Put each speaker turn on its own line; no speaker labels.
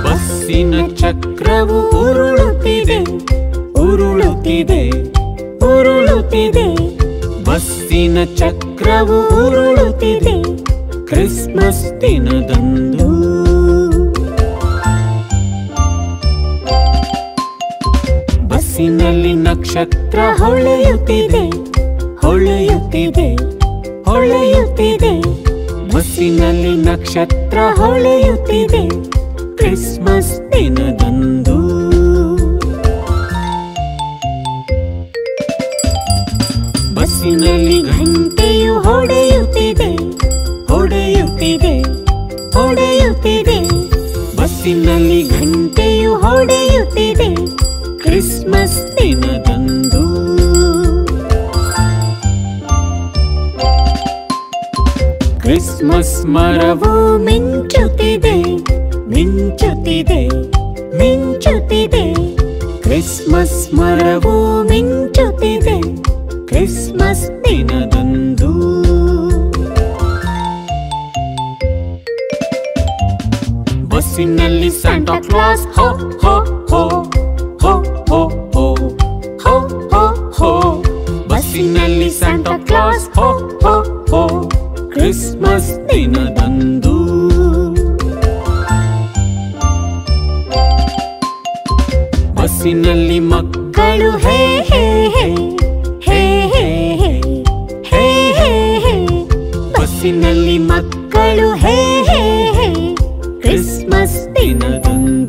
ಬಸ್ಸಿನ ಚಕ್ರವು ಉರುಳುತ್ತಿದೆ ಉರುಳುತ್ತಿದೆ ಉರುಳುತ್ತಿದೆ. ಬಸ್ಸಿನ ಚಕ್ರವು ಉರುಳುತ್ತಿದೆ ಕ್ರಿಸ್ಮಸ್ ದಿನದಂದು. ಬಸ್ಸಿನಲ್ಲಿ ನಕ್ಷತ್ರ ಹೊಳೆಯುತ್ತಿದೆ ಹೊಳೆಯುತ್ತಿದೆ ಹೊಳೆಯುತ್ತಿದೆ. ಬಸ್ಸಿನಲ್ಲಿ ನಕ್ಷತ್ರ ಹೊಳೆಯುತ್ತಿದೆ ಕ್ರಿಸ್ಮಸ್ ದಿನದಂದು. ಬಸ್ಸಿನಲ್ಲಿ ಗಂಟೆಯು ಹೊಡೆಯುತ್ತಿದೆ ಹೊಡೆಯುತ್ತಿದೆ ಹೊಡೆಯುತ್ತಿದೆ. ಬಸ್ಸಿನಲ್ಲಿ ಗಂಟೆಯು ಹೊಡೆಯುತ್ತಿದೆ ಕ್ರಿಸ್ಮಸ್ ದಿನದಂದು. ಕ್ರಿಸ್ಮಸ್ ಮರವು ಮಿಂಚುತ್ತಿದೆ ಮಿಂಚುತ್ತಿದೆ ಮಿಂಚುತ್ತಿದೆ. ಕ್ರಿಸ್ಮಸ್ ಮರವು ಮಿಂಚುತ್ತಿದೆ ಕ್ರಿಸ್ಮಸ್ ದಿನದಂದು. ಬಸ್ಸಿನಲ್ಲಿ ಸಾಂಟಾ ಕ್ಲಾಸ್ ಹೋ ಹೋ ಹೋ ಹೋ ಹೋ ಹೋ ಹೋ ಹೋ ಹೋ. ಬಸ್ಸಿನಲ್ಲಿ ಸಾಂಟಾ ಕ್ಲಾಸ್ ಹೋ ಹೋ ಹೋ ಕ್ರಿಸ್ಮಸ್ ದಿನದಂದು. ಬಸ್ಸಿನಲ್ಲಿ ಮಕ್ಕಳು ಹೇ ಹೇ ಹೇ ಹೇ ಹೇ ಹೇ ಹೇ ಹೇ. ಬಸ್ಸಿನಲ್ಲಿ ಮಕ್ಕಳು ಹೇ ಹೇ ಹೇ ಕ್ರಿಸ್ಮಸ್ ದಿನದಂದು.